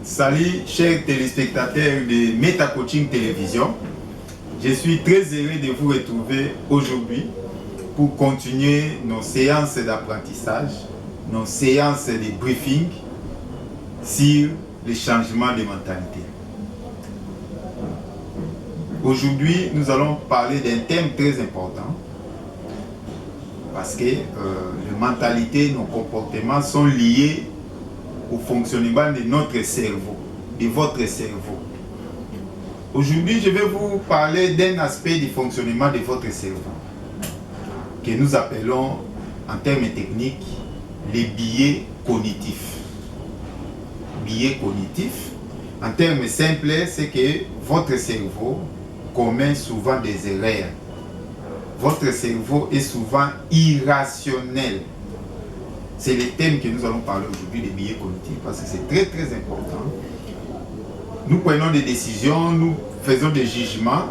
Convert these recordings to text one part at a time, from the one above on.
Salut chers téléspectateurs de Meta Coaching Télévision. Je suis très heureux de vous retrouver aujourd'hui pour continuer nos séances d'apprentissage, nos séances de briefing sur le changement de mentalité. Aujourd'hui, nous allons parler d'un thème très important parce que les mentalités, nos comportements sont liés au fonctionnement de notre cerveau, de votre cerveau. Aujourd'hui, je vais vous parler d'un aspect du fonctionnement de votre cerveau que nous appelons en termes techniques les biais cognitifs. Biais cognitifs, en termes simples, c'est que votre cerveau commet souvent des erreurs. Votre cerveau est souvent irrationnel. C'est le thème que nous allons parler aujourd'hui des biais cognitifs parce que c'est très important. Nous prenons des décisions, nous faisons des jugements,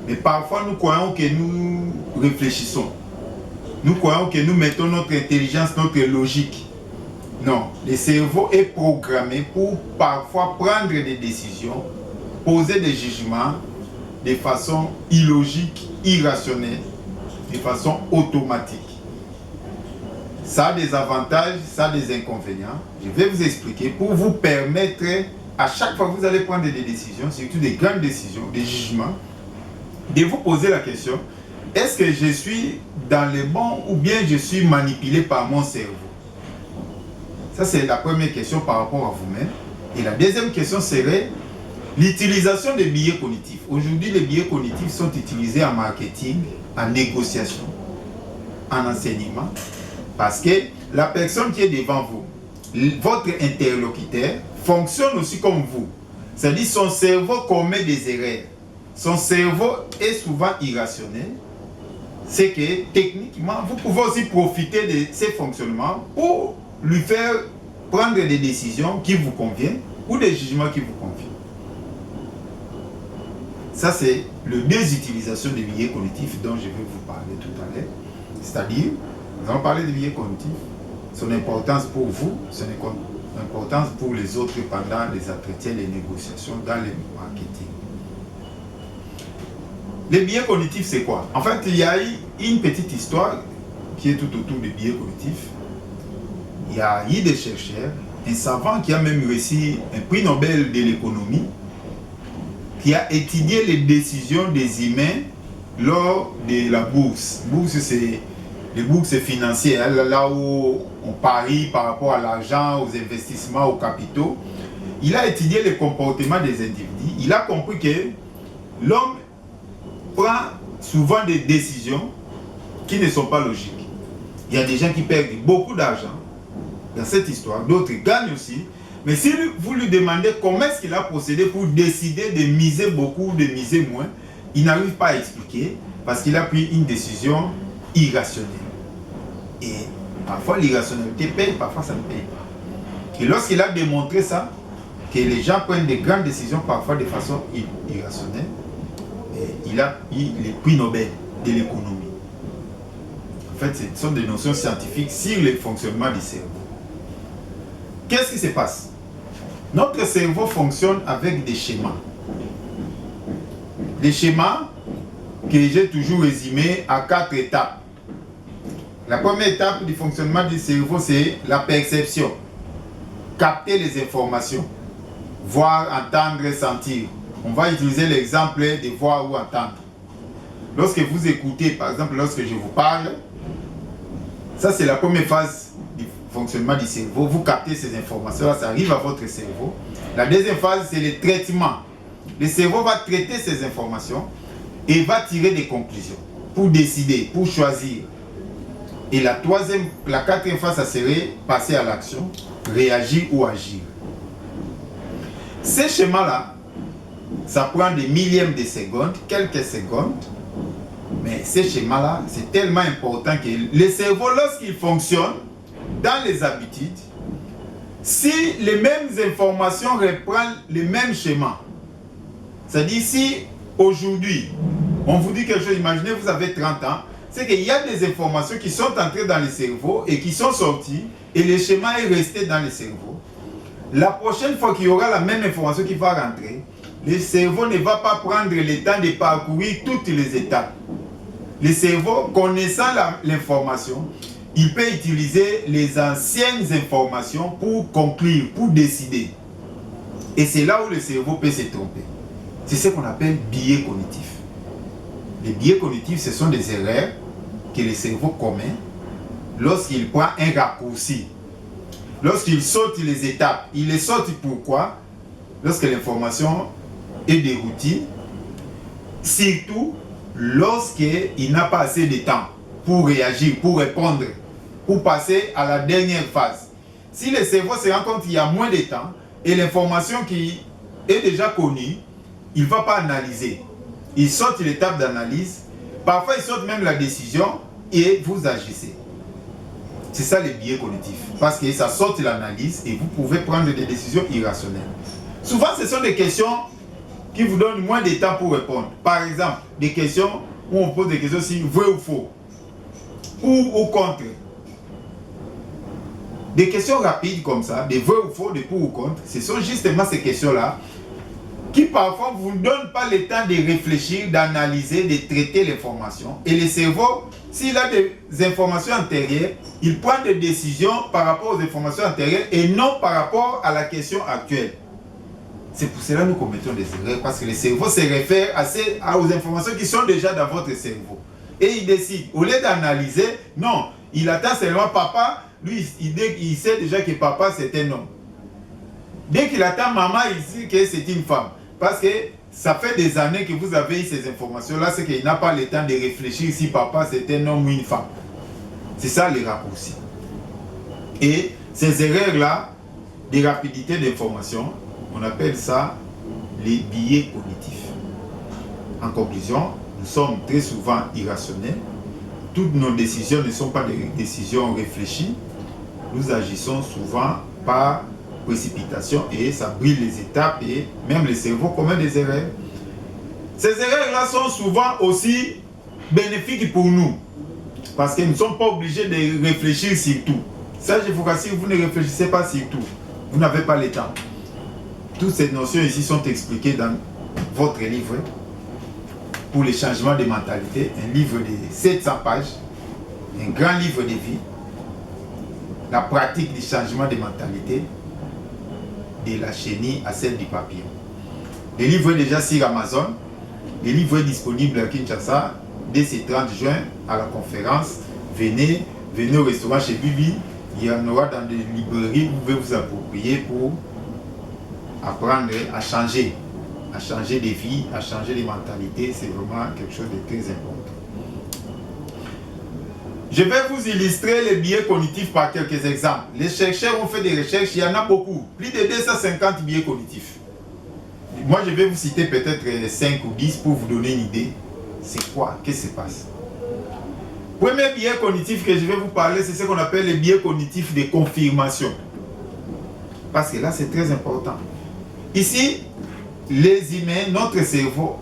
mais parfois nous croyons que nous réfléchissons. Nous croyons que nous mettons notre intelligence, notre logique. Non, le cerveau est programmé pour parfois prendre des décisions, poser des jugements de façon illogique, irrationnelle, de façon automatique. Ça a des avantages, ça a des inconvénients. Je vais vous expliquer pour vous permettre, à chaque fois que vous allez prendre des décisions, surtout des grandes décisions, des jugements, de vous poser la question, est-ce que je suis dans le bon ou bien je suis manipulé par mon cerveau? Ça, c'est la première question par rapport à vous-même. Et la deuxième question serait l'utilisation des biais cognitifs. Aujourd'hui, les biais cognitifs sont utilisés en marketing, en négociation, en enseignement. Parce que la personne qui est devant vous, votre interlocuteur, fonctionne aussi comme vous. C'est-à-dire son cerveau commet des erreurs. Son cerveau est souvent irrationnel. C'est que techniquement, vous pouvez aussi profiter de ces fonctionnements pour lui faire prendre des décisions qui vous conviennent ou des jugements qui vous conviennent. Ça, c'est le deux utilisations des biais cognitifs dont je vais vous parler tout à l'heure. C'est-à-dire, nous allons parler des biais cognitifs, son importance pour vous, son importance pour les autres pendant les entretiens, les négociations, dans le marketing. Les biais cognitifs, c'est quoi? En fait, il y a une petite histoire qui est tout autour des biais cognitifs. Il y a eu des chercheurs, un savant qui a même reçu un prix Nobel de l'économie, qui a étudié les décisions des humains lors de la bourse. Bourse, c'est les bourses financières, là où on parie par rapport à l'argent, aux investissements, aux capitaux. Il a étudié le comportement des individus. Il a compris que l'homme prend souvent des décisions qui ne sont pas logiques. Il y a des gens qui perdent beaucoup d'argent dans cette histoire, d'autres gagnent aussi. Mais si vous lui demandez comment est-ce qu'il a procédé pour décider de miser beaucoup ou de miser moins, il n'arrive pas à expliquer parce qu'il a pris une décision irrationnelle. Et parfois l'irrationalité paye, parfois ça ne paye pas. Et lorsqu'il a démontré ça, que les gens prennent des grandes décisions parfois de façon irrationnelle, il a eu le prix Nobel de l'économie. En fait, ce sont des notions scientifiques sur le fonctionnement du cerveau. Qu'est-ce qui se passe? Notre cerveau fonctionne avec des schémas. Des schémas que j'ai toujours résumés à 4 étapes. La première étape du fonctionnement du cerveau, c'est la perception. Capter les informations. Voir, entendre, sentir. On va utiliser l'exemple de voir ou entendre. Lorsque vous écoutez, par exemple, lorsque je vous parle, ça c'est la première phase du fonctionnement du cerveau. Vous captez ces informations-là, ça arrive à votre cerveau. La deuxième phase, c'est le traitement. Le cerveau va traiter ces informations et va tirer des conclusions pour décider, pour choisir. Et la quatrième phase, ça serait passer à l'action, réagir ou agir. Ces schémas-là, ça prend des millièmes de secondes, quelques secondes, mais ces schémas-là, c'est tellement important que le cerveau, lorsqu'il fonctionne dans les habitudes, si les mêmes informations reprennent le même schéma, c'est-à-dire si aujourd'hui, on vous dit quelque chose, imaginez vous avez 30 ans, c'est qu'il y a des informations qui sont entrées dans le cerveau et qui sont sorties et le schéma est resté dans le cerveau. La prochaine fois qu'il y aura la même information qui va rentrer, le cerveau ne va pas prendre le temps de parcourir toutes les étapes. Le cerveau, connaissant l'information, il peut utiliser les anciennes informations pour conclure, pour décider. Et c'est là où le cerveau peut se tromper. C'est ce qu'on appelle biais cognitif. Les biais cognitifs, ce sont des erreurs que le cerveau commet lorsqu'il prend un raccourci. Lorsqu'il saute les étapes. Il les saute pourquoi? Lorsque l'information est de routine. Surtout lorsqu'il n'a pas assez de temps pour réagir, pour répondre, pour passer à la dernière phase. Si le cerveau se rend compte qu'il y a moins de temps et l'information qui est déjà connue, il ne va pas analyser. Il saute l'étape d'analyse. Parfois, il saute même la décision et vous agissez. C'est ça les biais cognitifs. Parce que ça saute l'analyse et vous pouvez prendre des décisions irrationnelles. Souvent, ce sont des questions qui vous donnent moins de temps pour répondre. Par exemple, des questions où on pose des questions si vrai ou faux. Pour ou contre. Des questions rapides comme ça, des vrai ou faux, des pour ou contre. Ce sont justement ces questions-là qui parfois ne vous donnent pas le temps de réfléchir, d'analyser, de traiter l'information. Et le cerveau, s'il a des informations antérieures, il prend des décisions par rapport aux informations antérieures et non par rapport à la question actuelle. C'est pour cela que nous commettons des erreurs, parce que le cerveau se réfère aux informations qui sont déjà dans votre cerveau. Et il décide, au lieu d'analyser, non, il attend seulement papa, lui, il sait déjà que papa c'est un homme. Dès qu'il attend maman, il sait que c'est une femme. Parce que ça fait des années que vous avez eu ces informations-là, c'est qu'il n'a pas le temps de réfléchir si papa c'est un homme ou une femme. C'est ça les raccourcis. Et ces erreurs-là, de rapidité d'information, on appelle ça les biais cognitifs. En conclusion, nous sommes très souvent irrationnels. Toutes nos décisions ne sont pas des décisions réfléchies. Nous agissons souvent par précipitation et ça brille les étapes et même le cerveau commet des erreurs. Ces erreurs-là sont souvent aussi bénéfiques pour nous parce que nous ne sommes pas obligés de réfléchir sur tout. Ça, je vous rassure, vous ne réfléchissez pas sur tout. Vous n'avez pas le temps. Toutes ces notions ici sont expliquées dans votre livre pour les changements de mentalité, un livre de 700 pages, un grand livre de vie, la pratique du changement de mentalité, de la chenille à celle du papillon. Le livre est déjà sur Amazon. Le livre est disponible à Kinshasa dès ce 30 juin à la conférence. Venez au restaurant chez Bibi. Il y en aura dans des librairies. Vous pouvez vous approprier pour apprendre à changer de vie, à changer de mentalité. C'est vraiment quelque chose de très important. Je vais vous illustrer les biais cognitifs par quelques exemples. Les chercheurs ont fait des recherches, il y en a beaucoup. Plus de 250 biais cognitifs. Moi, je vais vous citer peut-être 5 ou 10 pour vous donner une idée. C'est quoi? Qu'est-ce qui se passe? Premier biais cognitif que je vais vous parler, c'est ce qu'on appelle les biais cognitifs de confirmation. Parce que là, c'est très important. Ici, les humains, notre cerveau,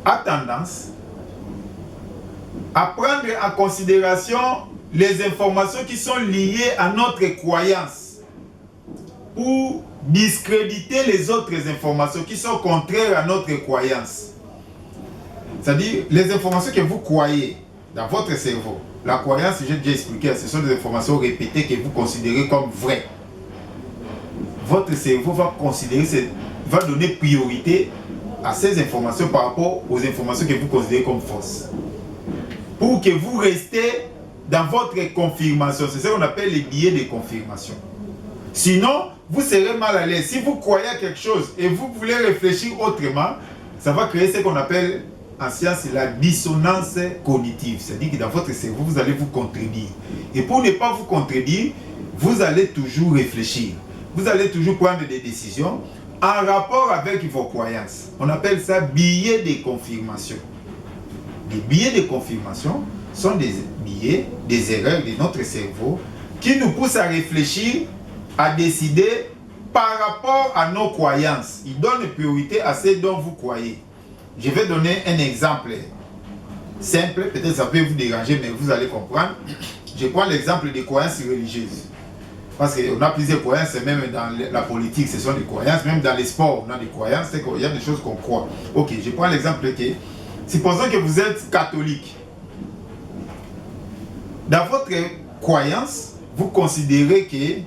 a tendance à prendre en considération les informations qui sont liées à notre croyance pour discréditer les autres informations qui sont contraires à notre croyance. C'est-à-dire, les informations que vous croyez dans votre cerveau, la croyance, j'ai déjà expliqué, ce sont des informations répétées que vous considérez comme vraies. Votre cerveau va donner priorité à ces informations par rapport aux informations que vous considérez comme fausses. Pour que vous restez dans votre confirmation. C'est ce qu'on appelle les biais de confirmation. Sinon, vous serez mal à l'aise. Si vous croyez à quelque chose et vous voulez réfléchir autrement, ça va créer ce qu'on appelle en science la dissonance cognitive. C'est-à-dire que dans votre cerveau, vous allez vous contredire. Et pour ne pas vous contredire, vous allez toujours réfléchir. Vous allez toujours prendre des décisions en rapport avec vos croyances. On appelle ça biais de confirmation. Les biais de confirmation sont des biais, des erreurs de notre cerveau qui nous poussent à réfléchir, à décider par rapport à nos croyances. Ils donnent priorité à ce dont vous croyez. Je vais donner un exemple simple, peut-être ça peut vous déranger, mais vous allez comprendre. Je prends l'exemple des croyances religieuses. Parce qu'on a plusieurs croyances, même dans la politique, ce sont des croyances, même dans les sports, on a des croyances, c'est qu'il y a des choses qu'on croit. Ok, je prends l'exemple que, supposons que vous êtes catholique. Dans votre croyance, vous considérez que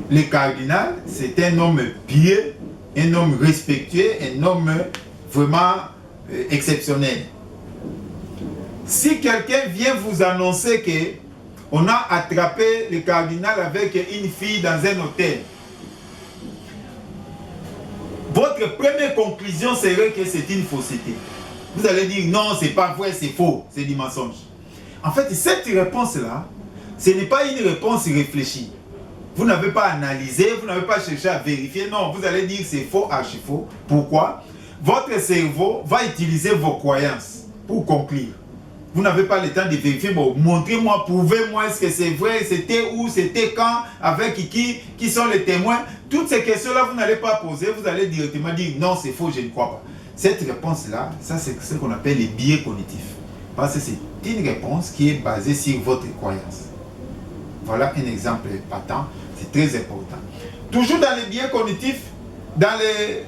le cardinal, c'est un homme pieux, un homme respectueux, un homme vraiment exceptionnel. Si quelqu'un vient vous annoncer que on a attrapé le cardinal avec une fille dans un hôtel, votre première conclusion serait que c'est une fausseté. Vous allez dire non, c'est pas vrai, c'est faux, c'est du mensonge. En fait, cette réponse-là, ce n'est pas une réponse réfléchie. Vous n'avez pas analysé, vous n'avez pas cherché à vérifier. Non, vous allez dire c'est faux, archi faux. Pourquoi? Votre cerveau va utiliser vos croyances pour conclure. Vous n'avez pas le temps de vérifier. Bon, montrez-moi, prouvez-moi, est-ce que c'est vrai, c'était où, c'était quand, avec qui sont les témoins. Toutes ces questions-là, vous n'allez pas poser, vous allez directement dire non, c'est faux, je ne crois pas. Cette réponse-là, ça c'est ce qu'on appelle les biais cognitifs. Parce que c'est une réponse qui est basée sur votre croyance. Voilà un exemple patent, c'est très important. Toujours dans les biais cognitifs, dans les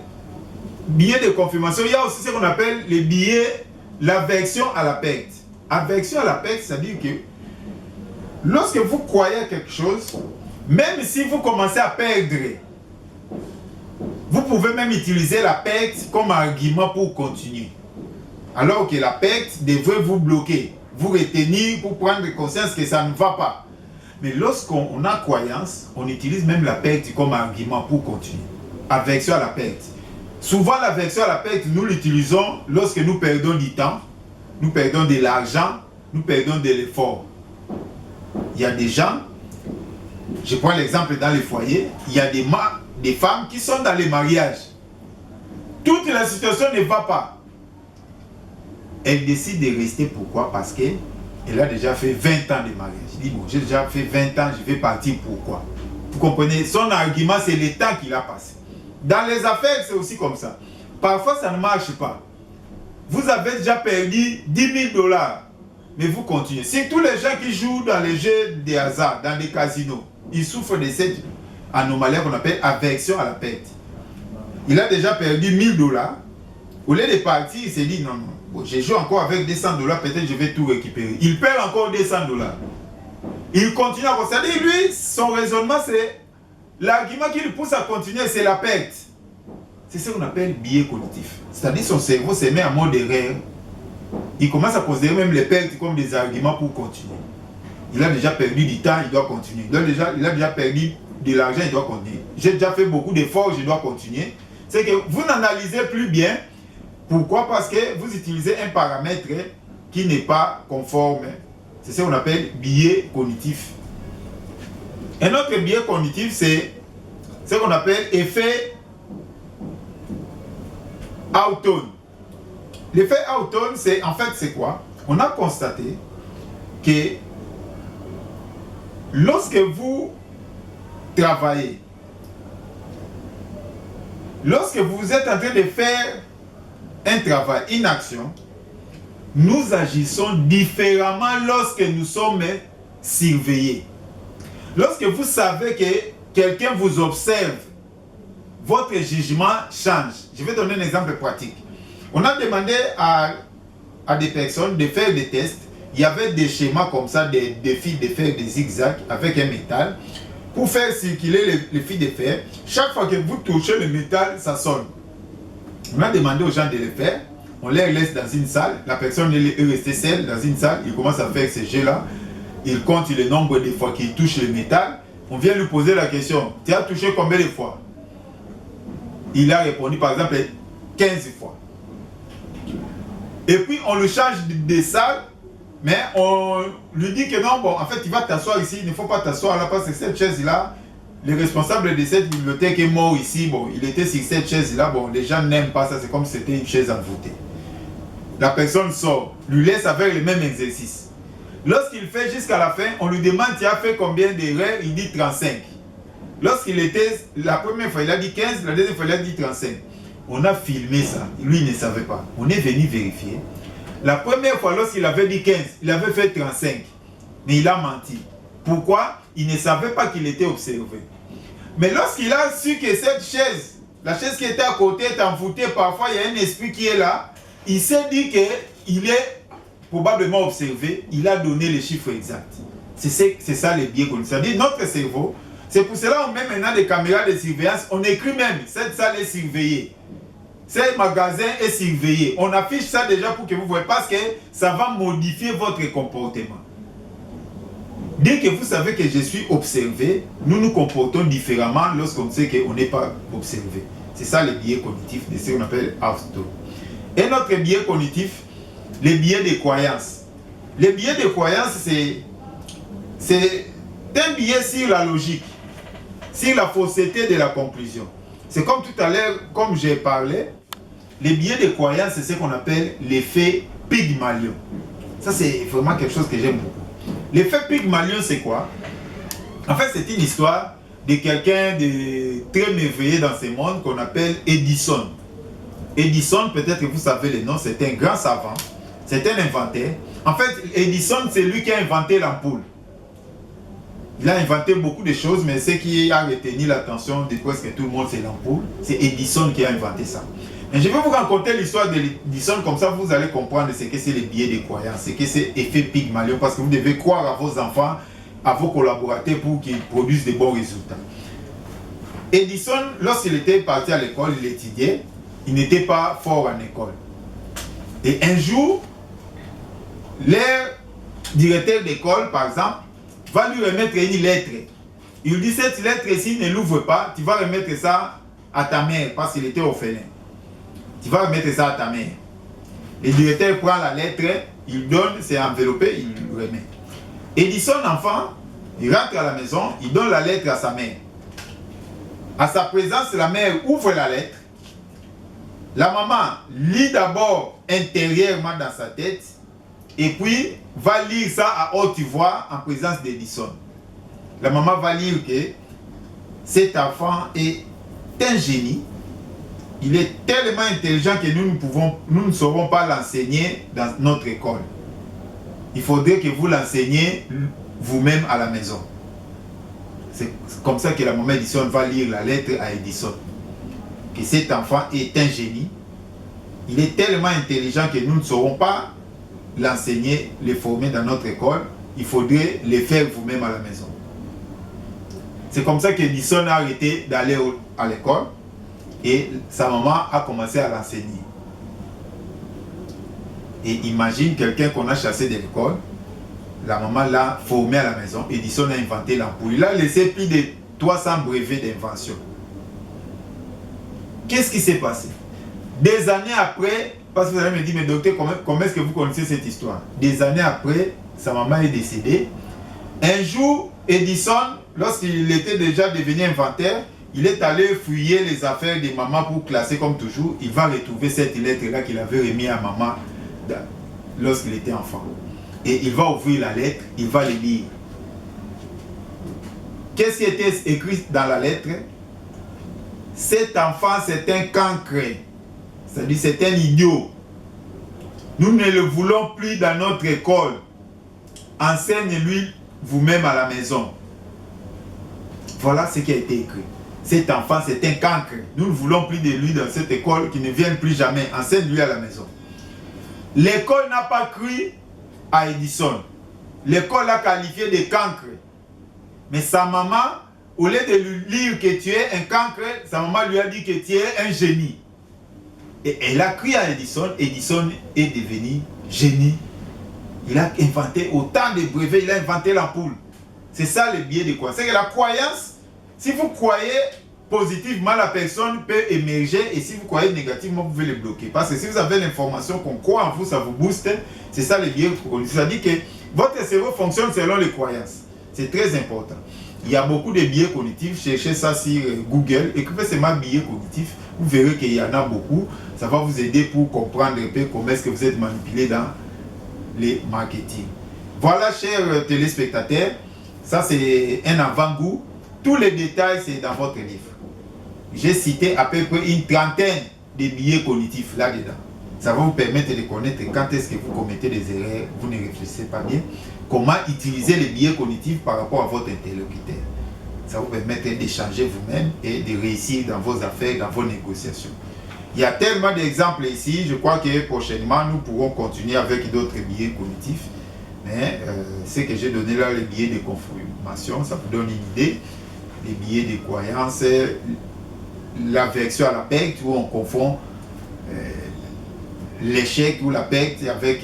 biais de confirmation, il y a aussi ce qu'on appelle les biais, l'aversion à la perte. Aversion à la perte, c'est-à-dire que lorsque vous croyez à quelque chose, même si vous commencez à perdre, vous pouvez même utiliser la perte comme argument pour continuer. Alors que la perte devrait vous bloquer, vous retenir pour prendre conscience que ça ne va pas. Mais lorsqu'on a croyance, on utilise même la perte comme argument pour continuer. Aversion à la perte. Souvent, l'aversion à la perte, nous l'utilisons lorsque nous perdons du temps, nous perdons de l'argent, nous perdons de l'effort. Il y a des gens, je prends l'exemple dans les foyers, il y a des femmes qui sont dans les mariages. Toute la situation ne va pas. Elle décide de rester. Pourquoi? Parce qu'elle a déjà fait 20 ans de mariage. Je dis, bon, j'ai déjà fait 20 ans, je vais partir. Pourquoi? Vous comprenez? Son argument, c'est le temps qu'il a passé. Dans les affaires, c'est aussi comme ça. Parfois, ça ne marche pas. Vous avez déjà perdu 10 000 $, mais vous continuez. Si tous les gens qui jouent dans les jeux de hasard, dans les casinos, ils souffrent de cette anomalie qu'on appelle aversion à la perte. Il a déjà perdu 1 000 $. Au lieu de partir, il s'est dit non, non, bon, je joue encore avec 200 $, peut-être je vais tout récupérer. Il perd encore 200 $. Il continue à continuer. C'est-à-dire, lui, son raisonnement, c'est l'argument qui le pousse à continuer, c'est la perte. C'est ce qu'on appelle biais cognitif. C'est-à-dire son cerveau se met en mode erreur. Il commence à considérer même les pertes comme des arguments pour continuer. Il a déjà perdu du temps, il doit continuer. Il a déjà perdu de l'argent, il doit continuer. J'ai déjà fait beaucoup d'efforts, je dois continuer. C'est que vous n'analysez plus bien. Pourquoi? Parce que vous utilisez un paramètre qui n'est pas conforme. C'est ce qu'on appelle biais cognitif. Un autre biais cognitif, c'est ce qu'on appelle effet Hawthorne. L'effet Hawthorne, c'est quoi? On a constaté que lorsque vous travaillez, lorsque vous êtes en train de faire un travail, une action, nous agissons différemment lorsque nous sommes surveillés. Lorsque vous savez que quelqu'un vous observe, votre jugement change. Je vais donner un exemple pratique. On a demandé à des personnes de faire des tests. Il y avait des schémas comme ça, des fils de fer, des zigzags avec un métal. Pour faire circuler les fils de fer, chaque fois que vous touchez le métal, ça sonne. On a demandé aux gens de le faire. On les laisse dans une salle. La personne est restée seule dans une salle. Il commence à faire ce jeu-là. Il compte le nombre de fois qu'il touche le métal. On vient lui poser la question. Tu as touché combien de fois? Il a répondu par exemple 15 fois. Et puis on le change de salle. Mais on lui dit que non, bon, en fait, tu vas t'asseoir ici. Il ne faut pas t'asseoir là parce que cette chaise-là, le responsable de cette bibliothèque est mort ici. Bon, il était sur cette chaise-là. Bon, les gens n'aiment pas ça. C'est comme si c'était une chaise envoûtée. La personne sort, lui laisse avec le même exercice. Lorsqu'il fait jusqu'à la fin, on lui demande tu as fait combien d'erreurs, il dit 35. Lorsqu'il était, la première fois il a dit 15, la deuxième fois il a dit 35. On a filmé ça, lui il ne savait pas. On est venu vérifier. La première fois lorsqu'il avait dit 15, il avait fait 35. Mais il a menti. Pourquoi? Il ne savait pas qu'il était observé. Mais lorsqu'il a su que cette chaise, la chaise qui était à côté est envoûtée, parfois il y a un esprit qui est là, il s'est dit qu'il est probablement observé, il a donné les chiffres exacts. C'est ça les biais cognitifs. C'est-à-dire notre cerveau, c'est pour cela qu'on met maintenant des caméras de surveillance, on écrit même, cette salle est surveillée. Ce magasin est surveillé. On affiche ça déjà pour que vous voyez, parce que ça va modifier votre comportement. Dès que vous savez que je suis observé, nous nous comportons différemment lorsqu'on sait qu'on n'est pas observé. C'est ça les biais cognitifs, de ce qu'on appelle auto. Et notre biais cognitif, les biais de croyance. Les biais de croyance, c'est un biais sur la logique, sur la fausseté de la conclusion. C'est comme tout à l'heure, comme j'ai parlé, les biais de croyance, c'est ce qu'on appelle l'effet Pygmalion. Ça, c'est vraiment quelque chose que j'aime beaucoup. L'effet Pygmalion, c'est quoi? En fait, c'est une histoire de quelqu'un de très merveilleux dans ce monde qu'on appelle Edison. Edison, peut-être que vous savez le nom, c'est un grand savant, c'est un inventeur. En fait, Edison, c'est lui qui a inventé l'ampoule. Il a inventé beaucoup de choses, mais ce qui a retenu l'attention de presque tout le monde, c'est l'ampoule. C'est Edison qui a inventé ça. Et je vais vous raconter l'histoire d'Edison, comme ça vous allez comprendre ce que c'est les biais de croyance, ce que c'est l'effet Pygmalion, parce que vous devez croire à vos enfants, à vos collaborateurs pour qu'ils produisent de bons résultats. Edison, lorsqu'il était parti à l'école, il étudiait, il n'était pas fort en école. Et un jour, leur directeur d'école, par exemple, va lui remettre une lettre. Il lui dit, cette lettre-ci, ne l'ouvre pas, tu vas remettre ça à ta mère, parce qu'il était orphelin. Tu vas remettre ça à ta mère. Le directeur prend la lettre, il donne, c'est enveloppé, il le remet. Edison, enfant, il rentre à la maison, il donne la lettre à sa mère. À sa présence, la mère ouvre la lettre. La maman lit d'abord intérieurement dans sa tête, et puis va lire ça à haute voix en présence d'Edison. La maman va lire que cet enfant est un génie. Il est tellement intelligent que nous ne saurons pas l'enseigner dans notre école. Il faudrait que vous l'enseignez vous-même à la maison. C'est comme ça que la maman Edison va lire la lettre à Edison. Que cet enfant est un génie. Il est tellement intelligent que nous ne saurons pas l'enseigner, le former dans notre école. Il faudrait le faire vous-même à la maison. C'est comme ça qu'Edison a arrêté d'aller à l'école. Et sa maman a commencé à l'enseigner. Et imagine quelqu'un qu'on a chassé de l'école, la maman l'a formé à la maison, Edison a inventé l'ampoule. Il a laissé plus de 300 brevets d'invention. Qu'est-ce qui s'est passé? Des années après, parce que vous allez me dire, mais docteur, comment est-ce que vous connaissez cette histoire? Des années après, sa maman est décédée. Un jour, Edison, lorsqu'il était déjà devenu inventeur, il est allé fouiller les affaires de maman pour classer comme toujours. Il va retrouver cette lettre-là qu'il avait remise à maman lorsqu'il était enfant. Et il va ouvrir la lettre, il va le lire. Qu'est-ce qui était écrit dans la lettre? Cet enfant, c'est un cancre. C'est-à-dire, c'est un idiot. Nous ne le voulons plus dans notre école. Enseigne-lui vous-même à la maison. Voilà ce qui a été écrit. Cet enfant, c'est un cancre. Nous ne voulons plus de lui dans cette école, qui ne vienne plus jamais. Enseigne-lui à la maison. L'école n'a pas cru à Edison. L'école l'a qualifié de cancre. Mais sa maman, au lieu de lui dire que tu es un cancre, sa maman lui a dit que tu es un génie. Et elle a cru à Edison. Edison est devenu génie. Il a inventé autant de brevets, il a inventé l'ampoule. C'est ça le biais de croyance. C'est que la croyance, si vous croyez positivement, la personne peut émerger, et si vous croyez négativement, vous pouvez le bloquer. Parce que si vous avez l'information qu'on croit en vous, ça vous booste. C'est ça le biais cognitif. C'est-à-dire que votre cerveau fonctionne selon les croyances. C'est très important. Il y a beaucoup de biais cognitifs. Cherchez ça sur Google. Écrivez seulement biais cognitifs. Vous verrez qu'il y en a beaucoup. Ça va vous aider pour comprendre un peu comment est-ce que vous êtes manipulé dans les marketing. Voilà, chers téléspectateurs. Ça, c'est un avant-goût. Tous les détails, c'est dans votre livre. J'ai cité à peu près une trentaine de biais cognitifs là-dedans. Ça va vous permettre de connaître quand est-ce que vous commettez des erreurs, vous ne réfléchissez pas bien. Comment utiliser les biais cognitifs par rapport à votre interlocuteur. Ça vous permet d'échanger vous-même et de réussir dans vos affaires, dans vos négociations. Il y a tellement d'exemples ici, je crois que prochainement, nous pourrons continuer avec d'autres biais cognitifs. Mais ce que j'ai donné là, les biais de confirmation, ça vous donne une idée. Les biais de croyance, l'aversion à la perte, où on confond l'échec ou la perte avec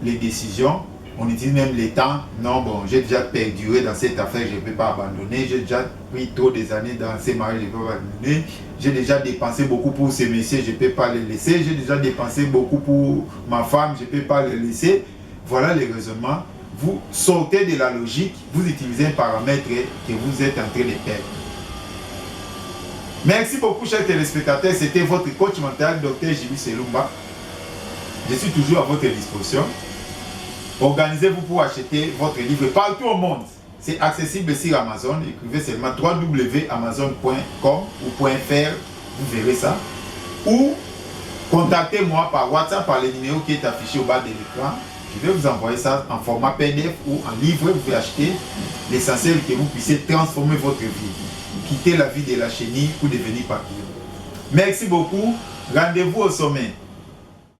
les décisions. On utilise même les temps. Non, bon, j'ai déjà perduré dans cette affaire, je ne peux pas abandonner. J'ai déjà pris trop des années dans ces mariages, je ne peux pas abandonner. J'ai déjà dépensé beaucoup pour ces messieurs, je ne peux pas les laisser. J'ai déjà dépensé beaucoup pour ma femme, je ne peux pas les laisser. Voilà les raisonnements. Vous sortez de la logique, vous utilisez un paramètre que vous êtes en train de perdre. Merci beaucoup, chers téléspectateurs. C'était votre coach mental, Dr J.B. Selumba. Je suis toujours à votre disposition. Organisez-vous pour acheter votre livre partout au monde. C'est accessible sur Amazon. Écrivez seulement www.amazon.com ou .fr. Vous verrez ça. Ou contactez-moi par WhatsApp par le numéro qui est affiché au bas de l'écran. Je vais vous envoyer ça en format PDF ou en livre. Vous pouvez acheter l'essentiel que vous puissiez transformer votre vie. Quitter la vie de la chenille pour devenir papillon. Merci beaucoup. Rendez-vous au sommet.